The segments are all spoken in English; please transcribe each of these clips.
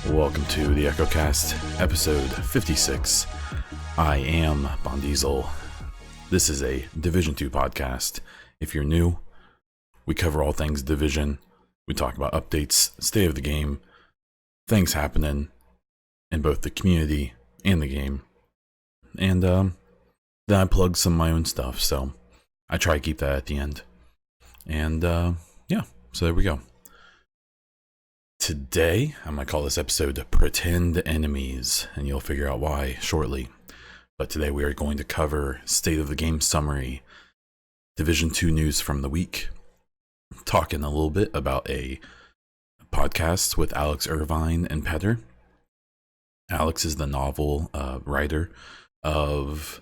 Welcome to the EchoCast, episode 56. I am Bon Diesel. This is a Division 2 podcast. If you're new, we cover all things Division. We talk about updates, state of the game, things happening in both the community and the game. And then I plug some of my own stuff, so I try to keep that at the end. And so there we go. Today, I'm going to call this episode Pretend Enemies, and you'll figure out why shortly. But today we are going to cover State of the Game Summary, Division 2 news from the week, talking a little bit about a podcast with Alex Irvine and Petter. Alex is the novel writer of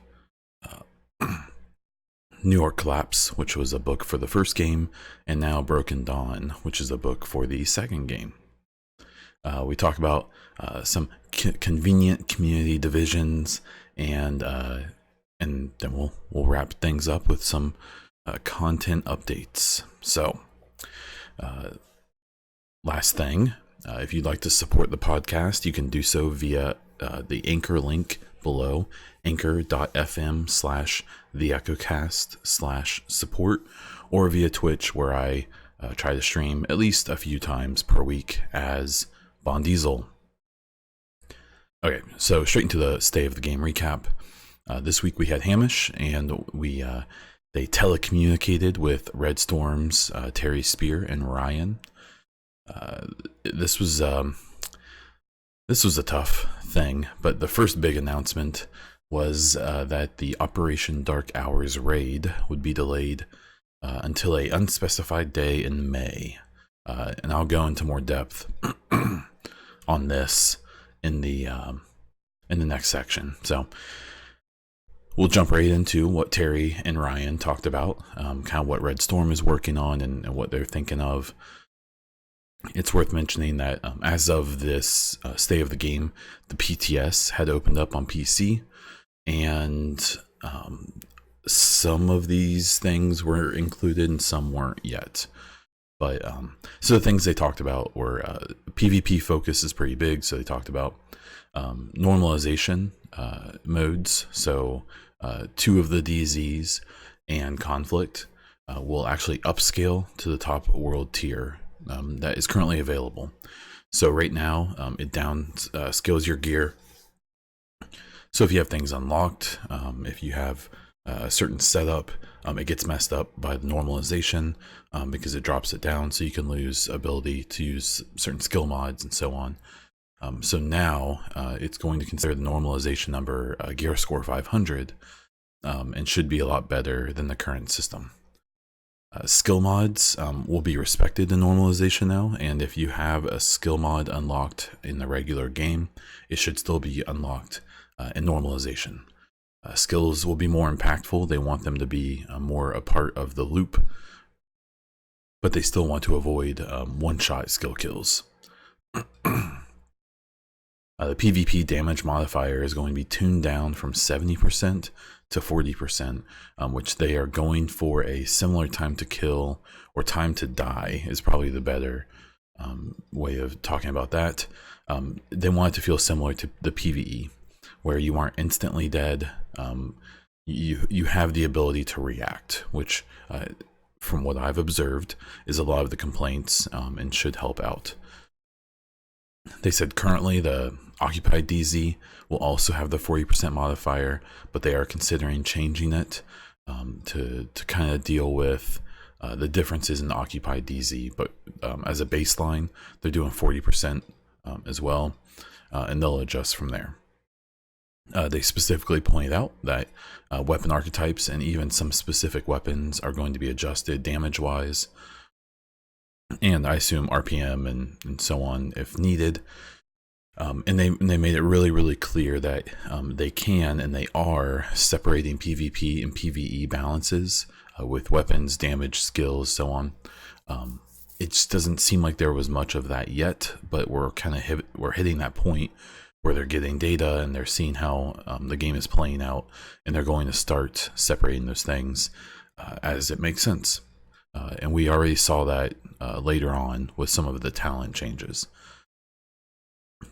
New York Collapse, which was a book for the first game, and now Broken Dawn, which is a book for the second game. We talk about some convenient community divisions, and then we'll wrap things up with some content updates. So, last thing, if you'd like to support the podcast, you can do so via the Anchor link below, anchor.fm/theechocast/support, or via Twitch, where I try to stream at least a few times per week as Bon Diesel. Okay, so straight into the State of the Game recap. This week we had Hamish, and they telecommunicated with Red Storm's Terry Spear and Ryan. This was a tough thing, but the first big announcement was that the Operation Dark Hours raid would be delayed until an unspecified day in May. And I'll go into more depth on this in the next section. So we'll jump right into what Terry and Ryan talked about, kind of what Red Storm is working on and what they're thinking of. It's worth mentioning that as of this state of the game, the PTS had opened up on PC, and some of these things were included and some weren't yet. But so the things they talked about were PvP focus is pretty big. So they talked about normalization modes. So 2 of the DZs and conflict will actually upscale to the top world tier that is currently available. So right now it down scales your gear. So if you have things unlocked, if you have a certain setup, it gets messed up by the normalization because it drops it down, so you can lose ability to use certain skill mods and so on. So now it's going to consider the normalization number gear score 500 and should be a lot better than the current system. Skill mods will be respected in normalization now, and if you have a skill mod unlocked in the regular game, it should still be unlocked in normalization. Skills will be more impactful. They want them to be more a part of the loop, but they still want to avoid one-shot skill kills. The PvP damage modifier is going to be tuned down from 70% to 40%, which they are going for a similar time to kill, or time to die is probably the better way of talking about that. They want it to feel similar to the PvE, where you aren't instantly dead. You have the ability to react, which from what I've observed is a lot of the complaints and should help out. They said currently the Occupied DZ will also have the 40% modifier, but they are considering changing it to kind of deal with the differences in the Occupied DZ. But as a baseline, they're doing 40% as well, and they'll adjust from there. They specifically pointed out that weapon archetypes and even some specific weapons are going to be adjusted damage-wise, and I assume RPM and so on if needed. And they made it really, really clear that they can and they are separating PvP and PvE balances with weapons, damage, skills, so on. It just doesn't seem like there was much of that yet, but we're kind of we're hitting that point where they're getting data and they're seeing how the game is playing out, and they're going to start separating those things as it makes sense. And we already saw that later on with some of the talent changes.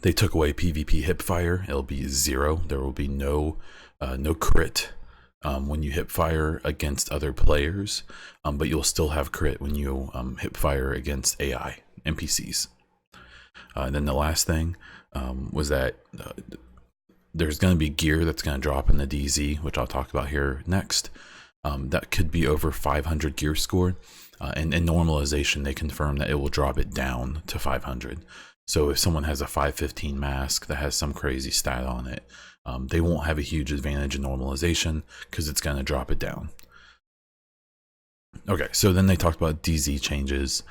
They took away PvP hipfire. It'll be 0. There will be no crit when you hipfire against other players, but you'll still have crit when you hipfire against AI NPCs. And then the last thing was that there's going to be gear that's going to drop in the DZ, which I'll talk about here next. That could be over 500 gear score. And in normalization, they confirm that it will drop it down to 500. So if someone has a 515 mask that has some crazy stat on it, they won't have a huge advantage in normalization because it's going to drop it down. Okay, so then they talked about DZ changes.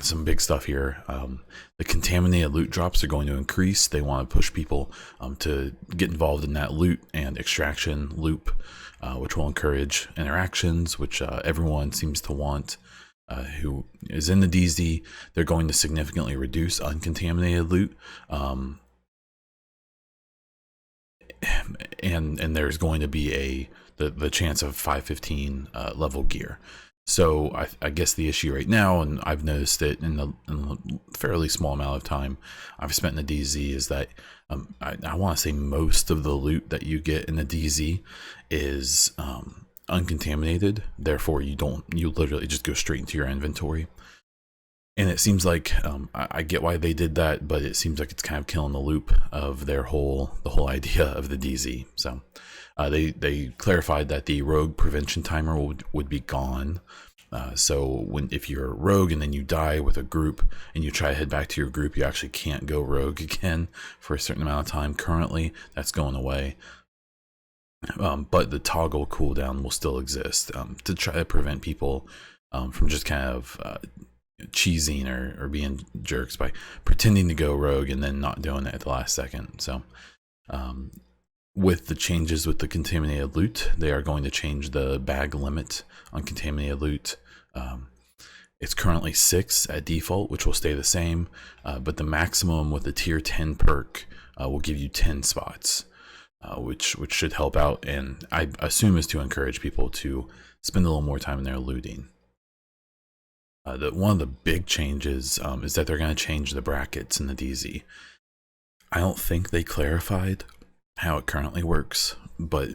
Some big stuff here. The contaminated loot drops are going to increase. They want to push people to get involved in that loot and extraction loop, which will encourage interactions, which everyone seems to want. Who is in the DZ. They're going to significantly reduce uncontaminated loot, and there's going to be the chance of 515 level gear. So I guess the issue right now, and I've noticed it in a fairly small amount of time I've spent in the DZ, is that I want to say most of the loot that you get in the DZ is uncontaminated. Therefore, you literally just go straight into your inventory. And it seems like I get why they did that, but it seems like it's kind of killing the loop of the whole idea of the DZ. So they clarified that the rogue prevention timer would be gone. So if you're a rogue and then you die with a group and you try to head back to your group, you actually can't go rogue again for a certain amount of time. Currently, that's going away. But the toggle cooldown will still exist to try to prevent people from just kind of cheesing or being jerks by pretending to go rogue and then not doing it at the last second. So with the changes with the contaminated loot, they are going to change the bag limit on contaminated loot. It's currently 6 at default, which will stay the same, but the maximum with the tier 10 perk will give you 10 spots. Which should help out, and I assume is to encourage people to spend a little more time in there looting. One of the big changes is that they're going to change the brackets in the DZ. I don't think they clarified how it currently works, but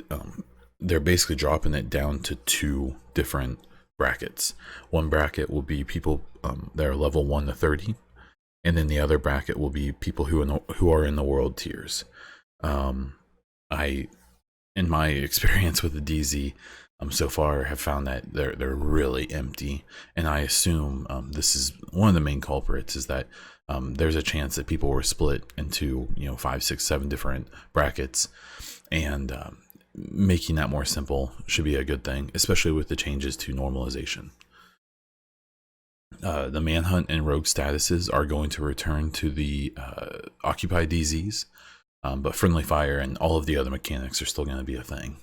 they're basically dropping it down to 2 different brackets. One bracket will be people that are level 1 to 30, and then the other bracket will be people who are in the world tiers. In my experience with the DZ so far, have found that they're really empty, and I assume this is one of the main culprits, is that there's a chance that people were split into 5, 6, 7 different brackets, and making that more simple should be a good thing, especially with the changes to normalization. The manhunt and rogue statuses are going to return to the occupied DZs. But friendly fire and all of the other mechanics are still going to be a thing.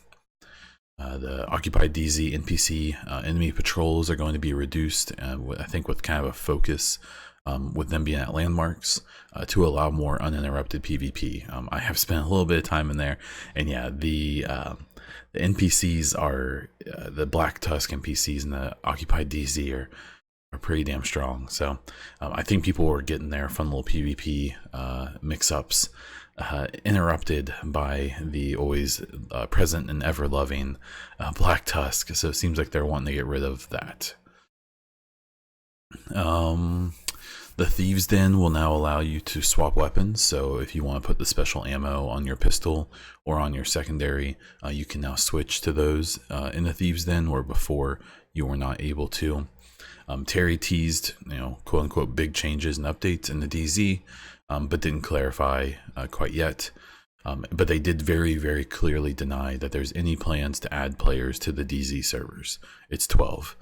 The occupied DZ NPC enemy patrols are going to be reduced, I think with kind of a focus with them being at landmarks to allow more uninterrupted PvP. I have spent a little bit of time in there, and yeah, the NPCs are the Black Tusk NPCs in the occupied DZ are pretty damn strong. So I think people were getting their fun little PvP mix-ups interrupted by the always present and ever loving Black Tusk. So it seems like they're wanting to get rid of that. The Thieves Den will now allow you to swap weapons. So if you want to put the special ammo on your pistol or on your secondary, you can now switch to those in the Thieves Den, where before you were not able to. Terry teased, quote unquote, big changes and updates in the DZ, but didn't clarify quite yet. But they did very, very clearly deny that there's any plans to add players to the DZ servers. It's 12.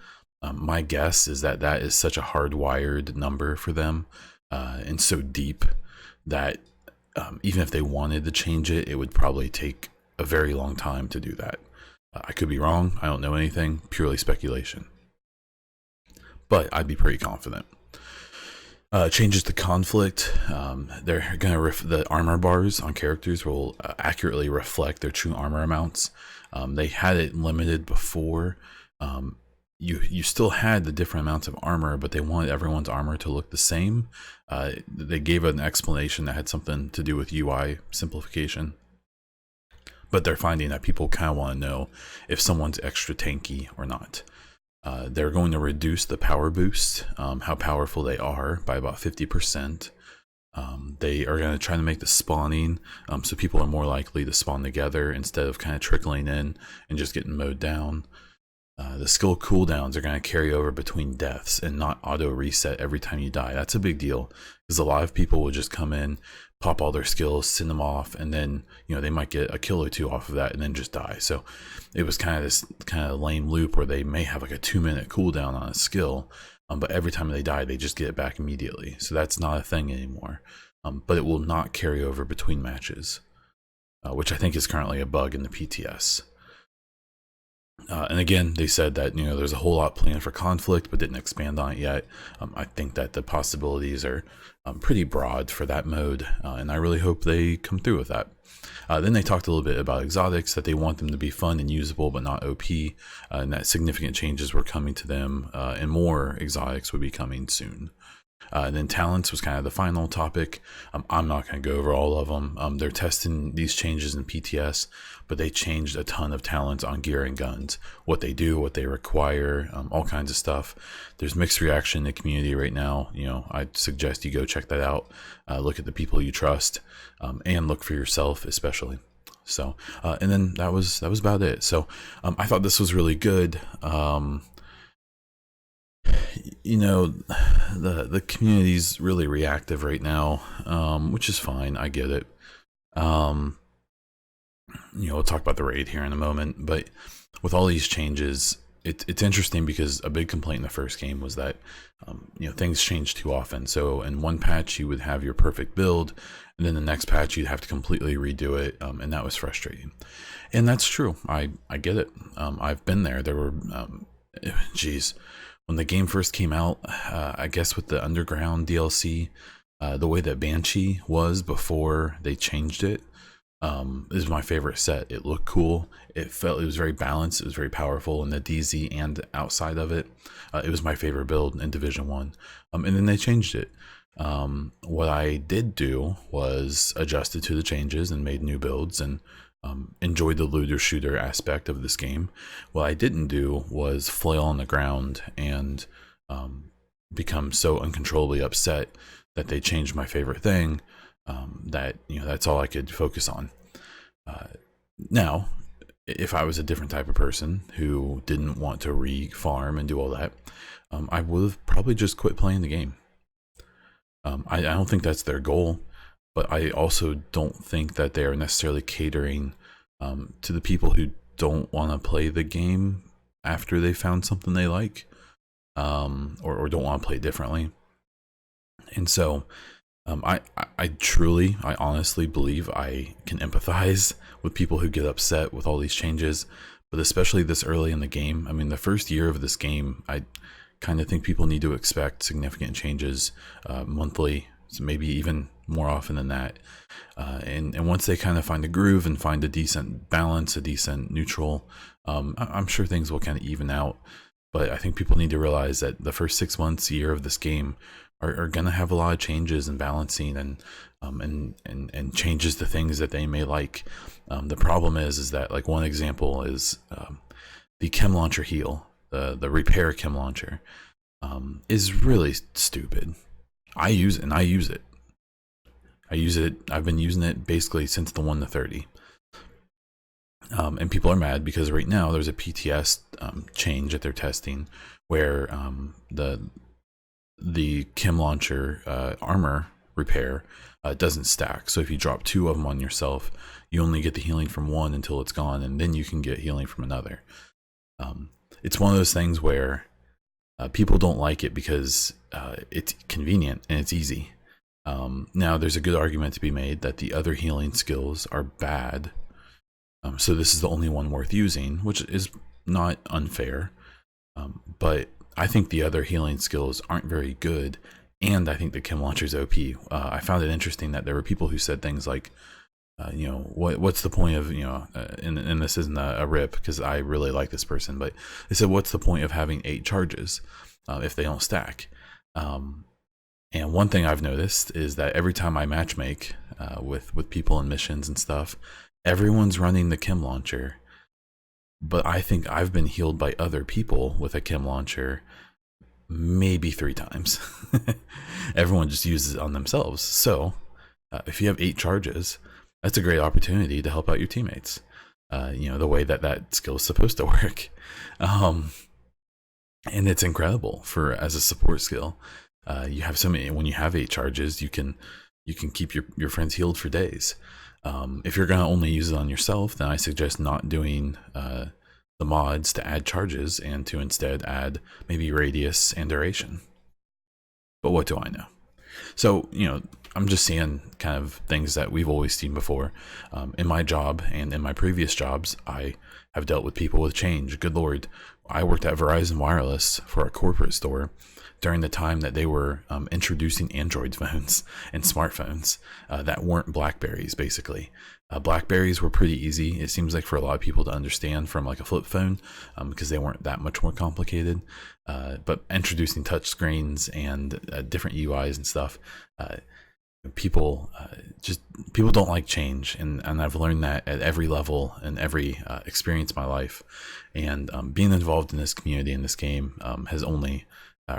My guess is that is such a hardwired number for them and so deep that even if they wanted to change it, it would probably take a very long time to do that. I could be wrong. I don't know anything. Purely speculation. But I'd be pretty confident. Changes to conflict. They're gonna the armor bars on characters will accurately reflect their true armor amounts. They had it limited before. You still had the different amounts of armor, but they wanted everyone's armor to look the same. They gave an explanation that had something to do with UI simplification, but they're finding that people kind of want to know if someone's extra tanky or not. They're going to reduce the power boost, how powerful they are, by about 50%. They are going to try to make the spawning so people are more likely to spawn together instead of kind of trickling in and just getting mowed down. The skill cooldowns are going to carry over between deaths and not auto reset every time you die. That's a big deal because a lot of people will just come in, pop all their skills, send them off, and then they might get a kill or two off of that and then just die. So it was kind of this kind of lame loop where they may have like a 2-minute cooldown on a skill, but every time they die they just get it back immediately. So that's not a thing anymore. But it will not carry over between matches, which I think is currently a bug in the PTS. And again, they said that there's a whole lot planned for conflict, but didn't expand on it yet. I think that the possibilities are pretty broad for that mode, and I really hope they come through with that. Then they talked a little bit about exotics, that they want them to be fun and usable, but not OP, and that significant changes were coming to them, and more exotics would be coming soon. And then talents was kind of the final topic. I'm not going to go over all of them. They're testing these changes in PTS, but they changed a ton of talents on gear and guns, what they do, what they require, all kinds of stuff. There's mixed reaction in the community right now. I'd suggest you go check that out. Look at the people you trust, and look for yourself especially. So, and then that was about it. So I thought this was really good. The community's really reactive right now, which is fine. I get it. We'll talk about the raid here in a moment, but with all these changes, it's interesting because a big complaint in the first game was that things change too often. So in one patch you would have your perfect build, and then the next patch you'd have to completely redo it, and that was frustrating. And that's true. I get it. I've been there. There were when the game first came out, I guess with the Underground DLC, the way that Banshee was before they changed it is my favorite set. It looked cool. It was very balanced. It was very powerful in the DZ and outside of it. It was my favorite build in Division 1. And then they changed it. What I did do was adjusted to the changes and made new builds and enjoyed the looter shooter aspect of this game. What I didn't do was flail on the ground and become so uncontrollably upset that they changed my favorite thing, that that's all I could focus on. Now, if I was a different type of person who didn't want to re-farm and do all that, I would have probably just quit playing the game. I don't think that's their goal, but I also don't think that they are necessarily catering to the people who don't want to play the game after they found something they like, or don't want to play differently. And so I honestly believe I can empathize with people who get upset with all these changes, but especially this early in the game. I mean, the first year of this game, I kind of think people need to expect significant changes monthly, so maybe even more often than that. And once they kind of find a groove and find a decent balance, a decent neutral, I'm sure things will kind of even out. But I think people need to realize that the first 6 months, year of this game are going to have a lot of changes and balancing and changes to things that they may like. The problem is that, like, one example is the chem launcher heal, the repair chem launcher, is really stupid. I use it. I've been using it basically since the 1 to 30. And people are mad because right now there's a PTS change that they're testing where the chem launcher armor repair doesn't stack. So if you drop 2 of them on yourself, you only get the healing from one until it's gone, and then you can get healing from another. It's one of those things where people don't like it because it's convenient and it's easy. Now there's a good argument to be made that the other healing skills are bad, so this is the only one worth using, which is not unfair, but I think the other healing skills aren't very good, and I think the Kim launcher's OP. I found it interesting that there were people who said things like, what's the point of, and this isn't a rip because I really like this person, but they said, what's the point of having 8 charges if they don't stack? And one thing I've noticed is that every time I matchmake with people in missions and stuff, everyone's running the Kim launcher. But I think I've been healed by other people with a Kim launcher maybe 3 times. Everyone just uses it on themselves. So if you have 8 charges, that's a great opportunity to help out your teammates. The way that skill is supposed to work. And it's incredible as a support skill. You have so many. When you have 8 charges, you can keep your friends healed for days. If you're gonna only use it on yourself, then I suggest not doing the mods to add charges and to instead add maybe radius and duration. But what do I know? So I'm just seeing kind of things that we've always seen before. In my job and in my previous jobs, I have dealt with people with change. Good Lord, I worked at Verizon Wireless for a corporate store during the time that they were introducing Android phones and smartphones that weren't Blackberries, basically. Blackberries were pretty easy, it seems like, for a lot of people to understand from like a flip phone because they weren't that much more complicated. But introducing touch screens and different UIs and stuff, people don't like change, and I've learned that at every level and every experience in my life. And being involved in this community, in this game, has only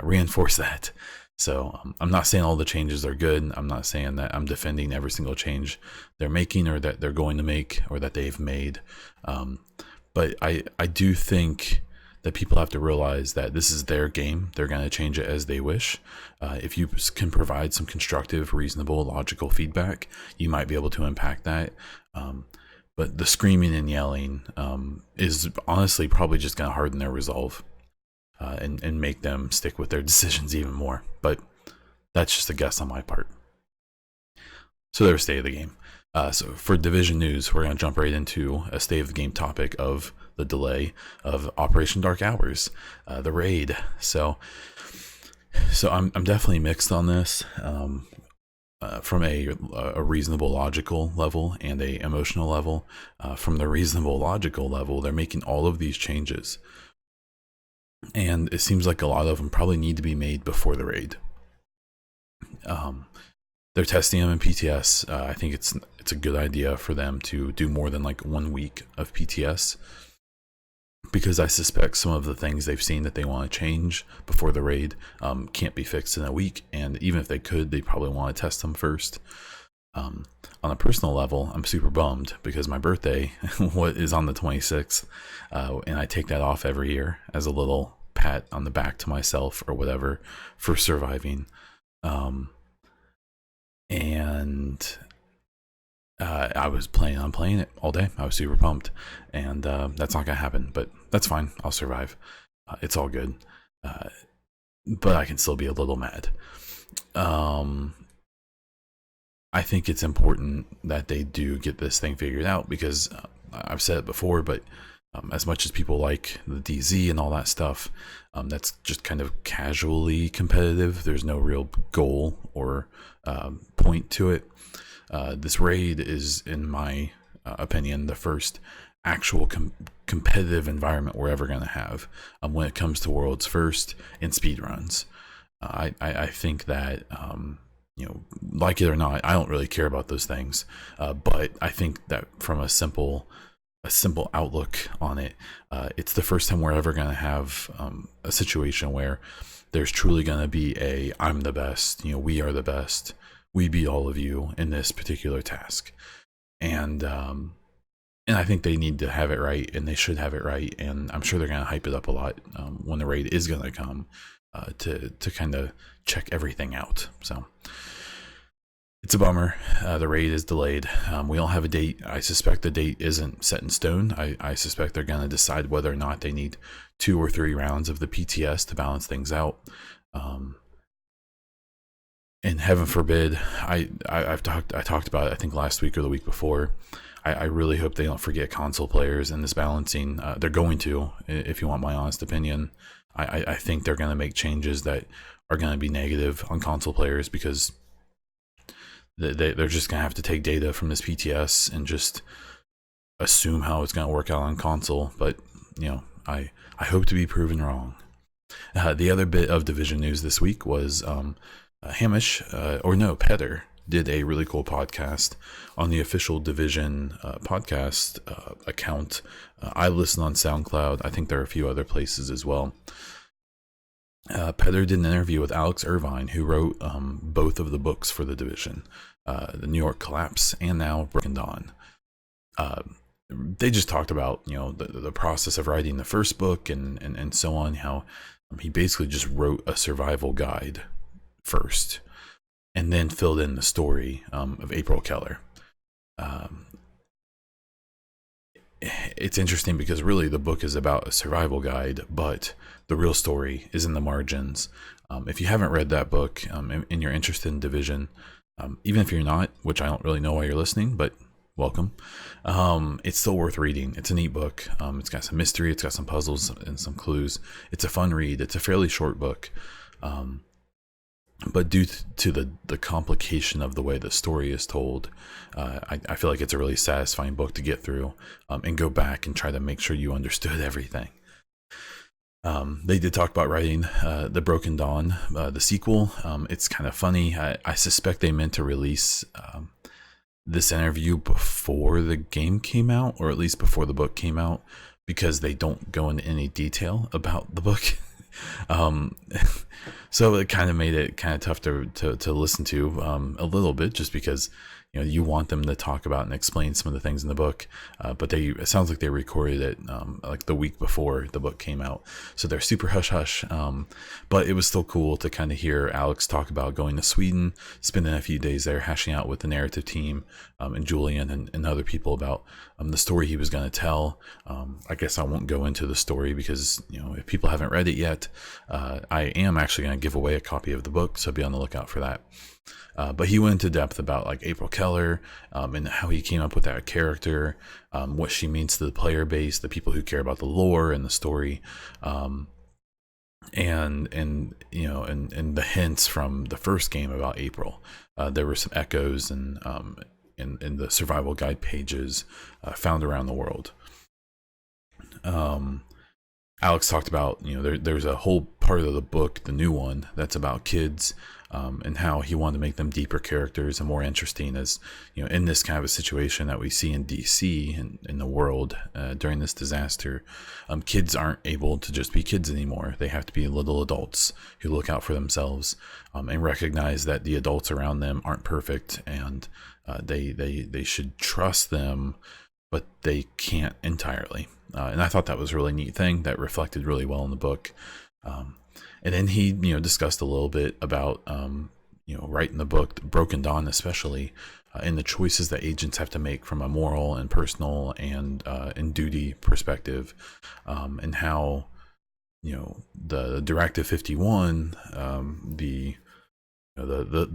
reinforced that. So I'm not saying all the changes are good. I'm not saying that I'm defending every single change they're making or that they're going to make or that they've made. But I do think that people have to realize that this is their game. They're going to change it as they wish. If you can provide some constructive, reasonable, logical feedback, you might be able to impact that. But the screaming and yelling is honestly probably just going to harden their resolve and make them stick with their decisions even more. But that's just a guess on my part. So there's state of the game. So for Division news, we're going to jump right into a state of the game topic of the delay of Operation Dark Hours, the raid. So I'm definitely mixed on this from a reasonable logical level and a emotional level. From the reasonable logical level, they're making all of these changes, and it seems like a lot of them probably need to be made before the raid. They're testing them in PTS. I think it's a good idea for them to do more than like 1 week of PTS, because I suspect some of the things they've seen that they want to change before the raid can't be fixed in a week, and even if they could, they probably want to test them first. On a personal level, I'm super bummed because my birthday is on the 26th, and I take that off every year as a little pat on the back to myself or whatever for surviving. And I was planning on playing it all day. I was super pumped, and that's not gonna happen, but that's fine. I'll survive. It's all good. But I can still be a little mad. I think it's important that they do get this thing figured out, because I've said it before, but as much as people like the DZ and all that stuff, that's just kind of casually competitive. There's no real goal or point to it. This raid is, in my opinion, the first actual competitive environment we're ever going to have when it comes to World's First and speedruns. I think that, like it or not, I don't really care about those things, but I think that from a simple outlook on it, it's the first time we're ever going to have a situation where there's truly going to be I'm the best, we are the best, we beat all of you in this particular task. And I think they need to have it right, and they should have it right, and I'm sure they're going to hype it up a lot when the raid is going to come to kind of check everything out. So it's a bummer. The raid is delayed. We don't have a date. I suspect the date isn't set in stone. I suspect they're going to decide whether or not they need 2 or 3 rounds of the PTS to balance things out. And heaven forbid, I talked about it, I think last week or the week before. I really hope they don't forget console players in this balancing. They're going to, if you want my honest opinion. I think they're going to make changes that are going to be negative on console players because they're just going to have to take data from this PTS and just assume how it's going to work out on console. But I hope to be proven wrong. The other bit of Division news this week was Hamish, Petter, did a really cool podcast on the official Division podcast account. I listen on SoundCloud. I think there are a few other places as well. Petter did an interview with Alex Irvine, who wrote both of the books for the Division, The New York Collapse and now Broken Dawn. They just talked about the process of writing the first book and so on, how he basically just wrote a survival guide first and then filled in the story of April Keller. It's interesting because really the book is about a survival guide, but the real story is in the margins. If you haven't read that book and you're interested in Division, even if you're not, which I don't really know why you're listening, but welcome, it's still worth reading. It's a neat book. It's got some mystery, it's got some puzzles and some clues. It's a fun read. It's a fairly short book, but due to the complication of the way the story is told, I feel like it's a really satisfying book to get through and go back and try to make sure you understood everything. They did talk about writing the Broken Dawn, the sequel. It's kind of funny. I suspect they meant to release this interview before the game came out, or at least before the book came out, because they don't go into any detail about the book. So it kind of made it kind of tough to listen to a little bit, just because you want them to talk about and explain some of the things in the book, but it sounds like they recorded it like the week before the book came out, so they're super hush hush. But it was still cool to kind of hear Alex talk about going to Sweden, spending a few days there, hashing out with the narrative team and Julian and other people about the story he was going to tell. I guess I won't go into the story because if people haven't read it yet, I am actually going to give away a copy of the book, so be on the lookout for that. But he went into depth about like April Keller and how he came up with that character, what she means to the player base, the people who care about the lore and the story, and the hints from the first game about April. There were some echoes and in the survival guide pages found around the world. Alex talked about there's a whole part of the book, the new one, that's about kids. And how he wanted to make them deeper characters and more interesting, as in this kind of a situation that we see in DC and in the world during this disaster. Kids aren't able to just be kids anymore. They have to be little adults who look out for themselves and recognize that the adults around them aren't perfect, and they should trust them, but they can't entirely. And I thought that was a really neat thing that reflected really well in the book. And then he, discussed a little bit about, writing the book, Broken Dawn especially, and the choices that agents have to make from a moral and personal and duty perspective, and how, the Directive 51, the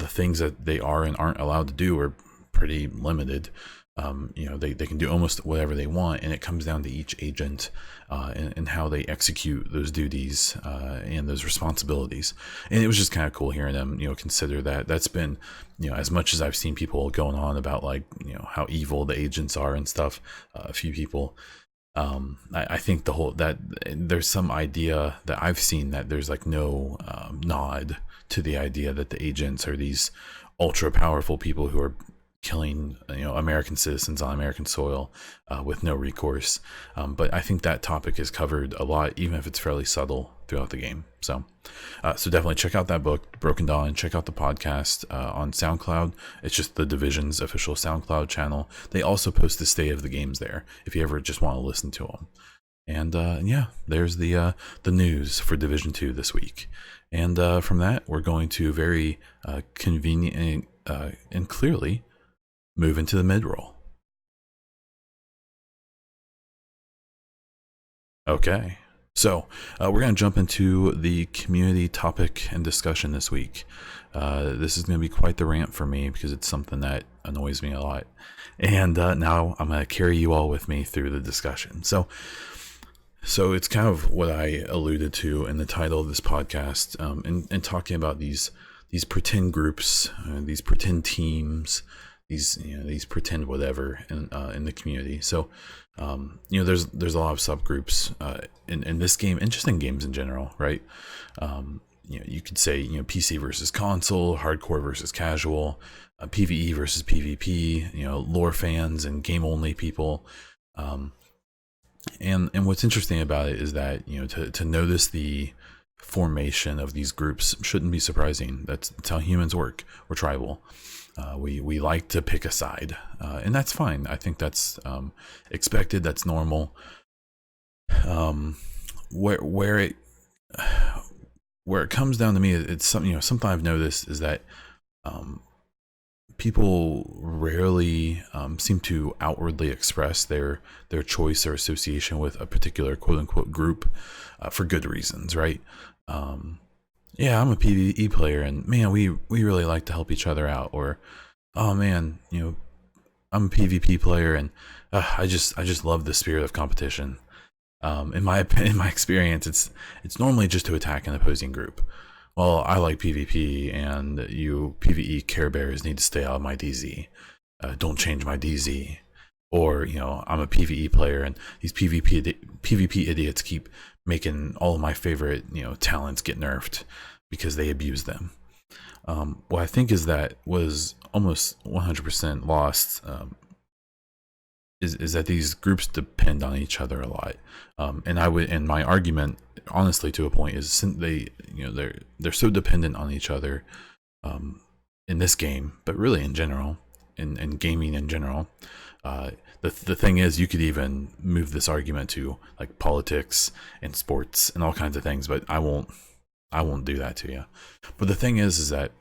things that they are and aren't allowed to do are pretty limited. They can do almost whatever they want, and it comes down to each agent and how they execute those duties and those responsibilities. And it was just kind of cool hearing them, consider that. That's been, as much as I've seen people going on about like, how evil the agents are and stuff, a few people, I think that there's some idea that I've seen that there's like no nod to the idea that the agents are these ultra powerful people who are killing American citizens on American soil with no recourse. But I think that topic is covered a lot, even if it's fairly subtle throughout the game. So definitely check out that book, Broken Dawn. Check out the podcast on SoundCloud. It's just the Division's official SoundCloud channel. They also post the state of the games there if you ever just want to listen to them. And yeah, there's the news for Division 2 this week. And from that, we're going to very convenient and clearly move into the mid-roll. Okay, so we're going to jump into the community topic and discussion this week. This is going to be quite the rant for me because it's something that annoys me a lot. And now I'm going to carry you all with me through the discussion. So So it's kind of what I alluded to in the title of this podcast, in talking about these pretend groups, these pretend teams, these pretend whatever in the community. So there's a lot of subgroups in this game, and just in games in general, right? You could say PC versus console, hardcore versus casual, PvE versus PvP, lore fans and game only people. And what's interesting about it is that to notice the formation of these groups shouldn't be surprising. That's how humans work. We're tribal. We like to pick a side, and that's fine. I think that's expected. That's normal. Where it comes down to me, it's something I've noticed is that people rarely seem to outwardly express their choice or association with a particular quote unquote group for good reasons, right? Yeah, I'm a PvE player, and man, we really like to help each other out. Or, oh man, I'm a PvP player, and I just love the spirit of competition. In my experience, it's normally just to attack an opposing group. Well, I like PvP, and you PvE Care Bears need to stay out of my DZ. Don't change my DZ. Or I'm a PvE player, and these PvP idiots keep making all of my favorite talents get nerfed because they abuse them. What I think is that was almost 100% lost. Is that these groups depend on each other a lot, and my argument, honestly, to a point, is since they're so dependent on each other, in this game, but really in general, in gaming in general. The thing is, you could even move this argument to like politics and sports and all kinds of things, but I won't do that to you. But the thing is that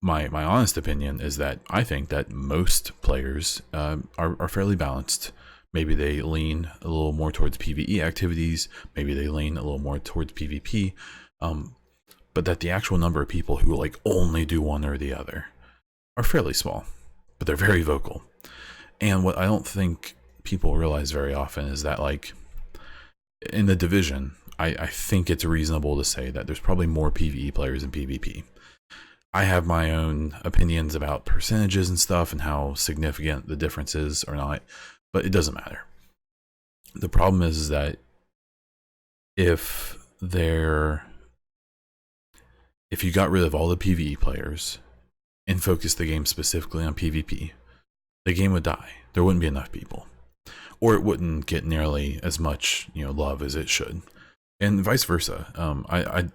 my honest opinion is that I think that most players are fairly balanced. Maybe they lean a little more towards PvE activities. Maybe they lean a little more towards PvP. But that the actual number of people who like only do one or the other are fairly small, but they're very vocal. And what I don't think people realize very often is that, like, in the division, I think it's reasonable to say that there's probably more PvE players than PvP. I have my own opinions about percentages and stuff and how significant the difference is or not, but it doesn't matter. The problem is that if you got rid of all the PvE players and focused the game specifically on PvP, the game would die. There wouldn't be enough people, or it wouldn't get nearly as much love as it should, and vice versa. I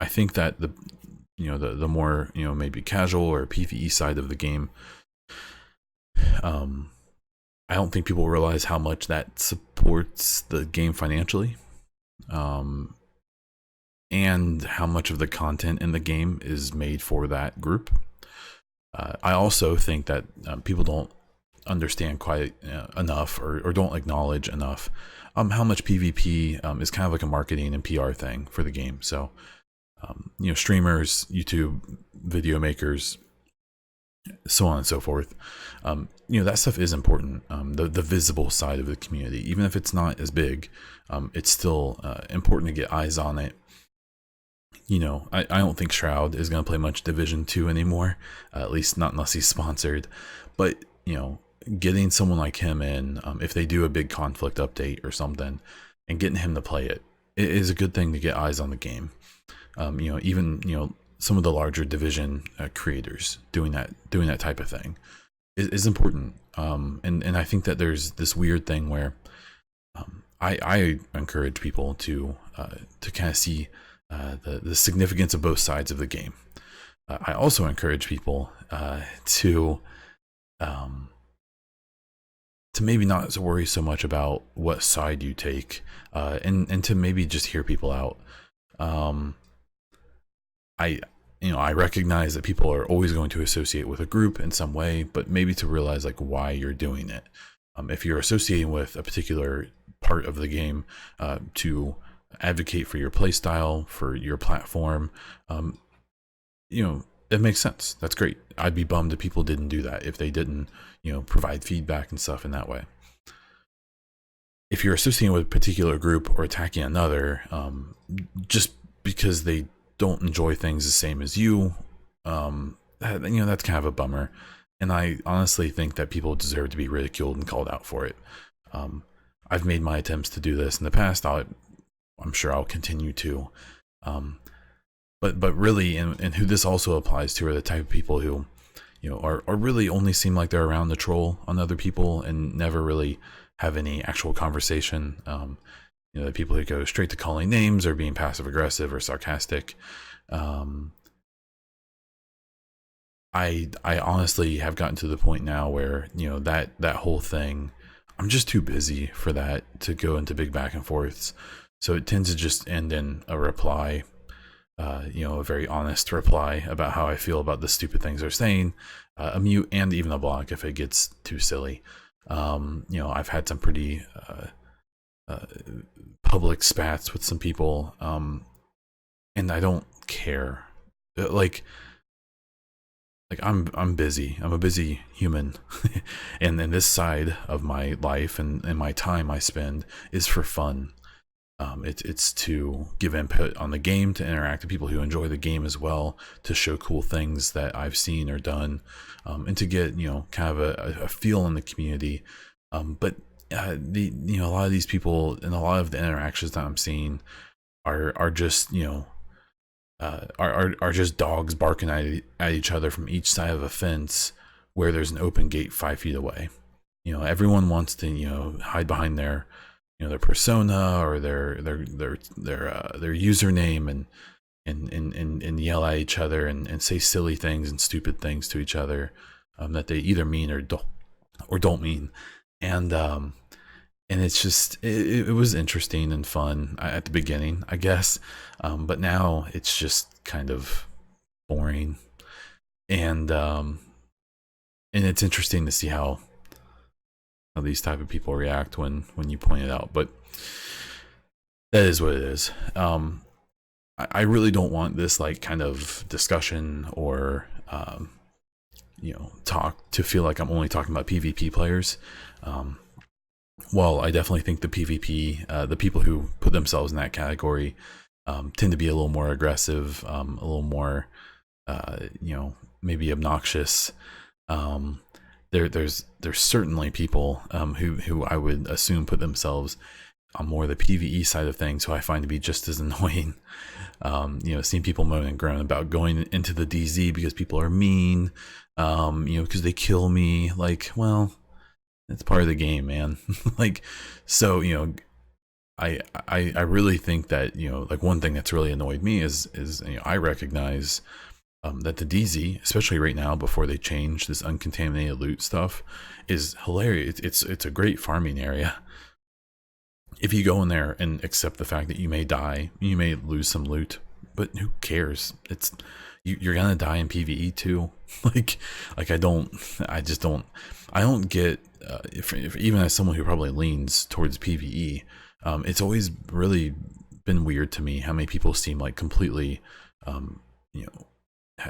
think that the more maybe casual or PvE side of the game, I don't think people realize how much that supports the game financially, and how much of the content in the game is made for that group. I also think that people don't understand quite enough, or don't acknowledge enough how much PvP is kind of like a marketing and PR thing for the game. So streamers, YouTube video makers, so on and so forth, that stuff is important. The visible side of the community, even if it's not as big, it's still important to get eyes on it. I don't think Shroud is going to play much Division 2 anymore, at least not unless he's sponsored. But getting someone like him in, if they do a big conflict update or something, and getting him to play it is a good thing to get eyes on the game. Even some of the larger Division creators doing that type of thing is important. And I think that there's this weird thing where I encourage people to kind of see the significance of both sides of the game. I also encourage people to maybe not worry so much about what side you take, and to maybe just hear people out. I recognize that people are always going to associate with a group in some way, but maybe to realize like why you're doing it. If you're associating with a particular part of the game to advocate for your playstyle, for your platform, it makes sense. That's great. I'd be bummed if people didn't do that, if they didn't provide feedback and stuff in that way. if you're associating with a particular group or attacking another, just because they don't enjoy things the same as you, that's kind of a bummer. And I honestly think that people deserve to be ridiculed and called out for it. I've made my attempts to do this in the past. I'm sure I'll continue to. But really, and who this also applies to are the type of people who, are really only seem like they're around the troll on other people and never really have any actual conversation. The people who go straight to calling names or being passive aggressive or sarcastic. I honestly have gotten to the point now where, that whole thing, I'm just too busy for that to go into big back and forths. So it tends to just end in a reply, a very honest reply about how I feel about the stupid things they're saying, a mute, and even a block if it gets too silly. I've had some pretty public spats with some people, and I don't care. I'm busy. I'm a busy human, and then this side of my life and my time I spend is for fun. It's to give input on the game, to interact with people who enjoy the game as well, to show cool things that I've seen or done, and to get kind of a feel in the community. But a lot of these people and a lot of the interactions that I'm seeing are just are just dogs barking at each other from each side of a fence where there's an open gate 5 feet away. Everyone wants to hide behind their their persona or their username and yell at each other and say silly things and stupid things to each other that they either mean or don't mean. And it's just it was interesting and fun at the beginning, I guess, but now it's just kind of boring, and it's interesting to see how these type of people react when you point it out. But that is what it is. I really don't want this kind of discussion or talk to feel like I'm only talking about PvP players. While I definitely think the PvP, the people who put themselves in that category tend to be a little more aggressive, a little more, maybe obnoxious. There's certainly people who I would assume put themselves on more the PvE side of things, who I find to be just as annoying. Seeing people moan and groan about going into the DZ because people are mean, because they kill me. Well, it's part of the game, man. I really think that, one thing that's really annoyed me is I recognize that the DZ, especially right now before they change this uncontaminated loot stuff, is hilarious. It's a great farming area. If you go in there and accept the fact that you may die, you may lose some loot, but who cares? You're gonna die in PvE too. I don't get, if even as someone who probably leans towards PvE, it's always really been weird to me how many people seem like completely,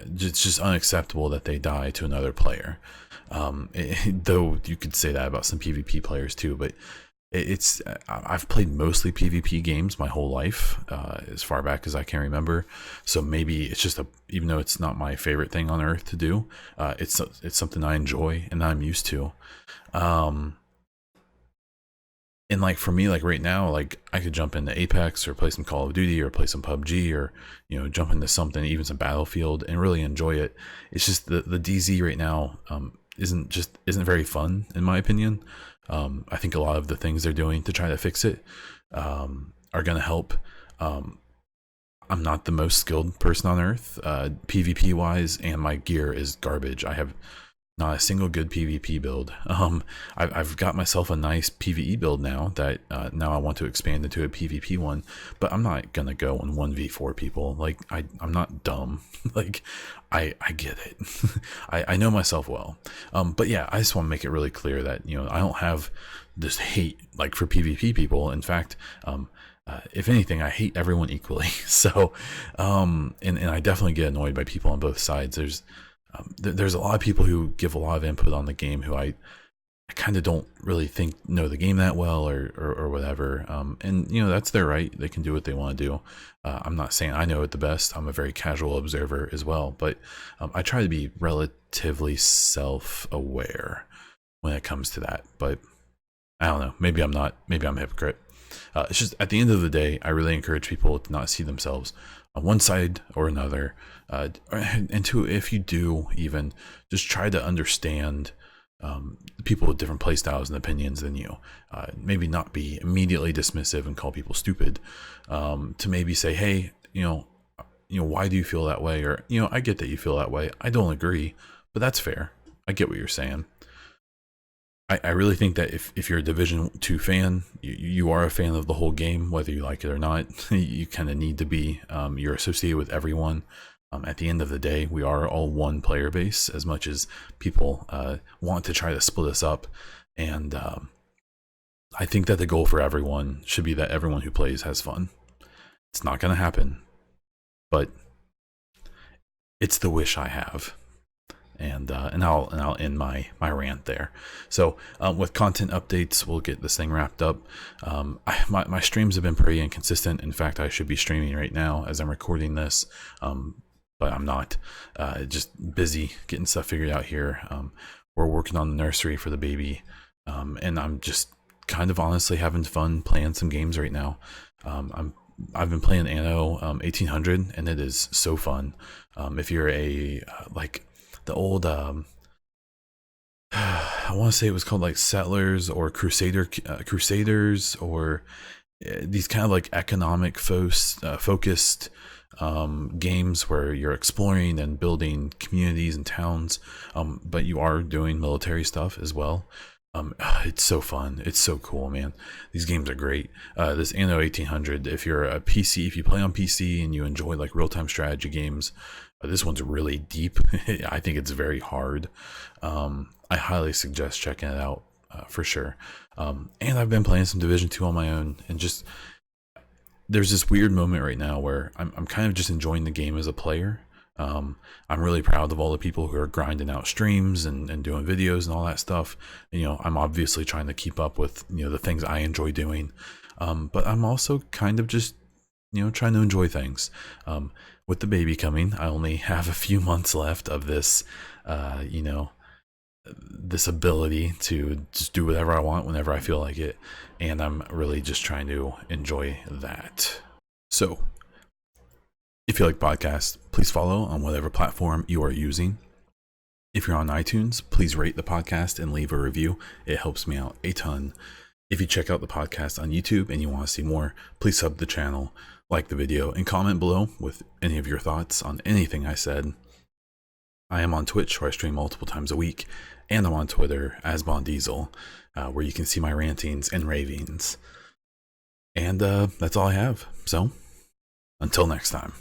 it's just unacceptable that they die to another player. Though you could say that about some PvP players too, but I've played mostly PvP games my whole life, as far back as I can remember. So maybe it's just even though it's not my favorite thing on earth to do, it's something I enjoy and I'm used to. And for me, right now, I could jump into Apex or play some Call of Duty or play some PUBG or jump into something, even some Battlefield, and really enjoy it. It's just the DZ right now isn't very fun in my opinion. I think a lot of the things they're doing to try to fix it are going to help. I'm not the most skilled person on earth, PvP wise, and my gear is garbage. I have not a single good PvP build. I've got myself a nice PvE build now that now I want to expand into a PvP one, but I'm not gonna go on 1v4 people. I'm not dumb. I get it. I know myself well. But yeah, I just want to make it really clear that I don't have this hate for PvP people. In fact, if anything, I hate everyone equally. So and I definitely get annoyed by people on both sides. There's a lot of people who give a lot of input on the game who I I kind of don't really know the game that well or whatever. And that's their right. They can do what they want to do. I'm not saying I know it the best. I'm a very casual observer as well, but I try to be relatively self-aware when it comes to that. But I don't know. Maybe I'm not. Maybe I'm a hypocrite. It's just at the end of the day, I really encourage people to not see themselves on one side or another, and to, if you do, even just try to understand people with different play styles and opinions than you. Maybe not be immediately dismissive and call people stupid. To maybe say, hey, why do you feel that way? Or I get that you feel that way. I don't agree, but that's fair. I get what you're saying. I really think that if you're a Division 2 fan, you are a fan of the whole game, whether you like it or not. You kind of need to be. You're associated with everyone. At the end of the day, we are all one player base, as much as people want to try to split us up. And I think that the goal for everyone should be that everyone who plays has fun. It's not going to happen, but it's the wish I have. And I'll end my rant there. So with content updates, we'll get this thing wrapped up. My streams have been pretty inconsistent. In fact, I should be streaming right now as I'm recording this, but I'm not. Just busy getting stuff figured out here. We're working on the nursery for the baby, and I'm just kind of honestly having fun playing some games right now. I've been playing Anno 1800, and it is so fun. If you're a the old I want to say it was called like Settlers or Crusaders, or these kind of like economic focused games where you're exploring and building communities and towns, but you are doing military stuff as well. It's so fun. It's so cool, man. These games are great. This Anno 1800, if you're a PC, if you play on PC and you enjoy like real-time strategy games, this one's really deep. I think it's very hard. I highly suggest checking it out for sure. And I've been playing some Division 2 on my own, and just there's this weird moment right now where I'm kind of just enjoying the game as a player. I'm really proud of all the people who are grinding out streams and doing videos and all that stuff. I'm obviously trying to keep up with the things I enjoy doing, but I'm also kind of just trying to enjoy things. With the baby coming, I only have a few months left of this this ability to just do whatever I want whenever I feel like it, and I'm really just trying to enjoy that. So if you like podcasts, please follow on whatever platform you are using. If you're on iTunes, please rate the podcast and leave a review. It helps me out a ton. If you check out the podcast on YouTube and you want to see more, please sub the channel, like the video, and comment below with any of your thoughts on anything I said. I am on Twitch, where I stream multiple times a week, and I'm on Twitter as Bondiesel, where you can see my rantings and ravings. And that's all I have. So, until next time.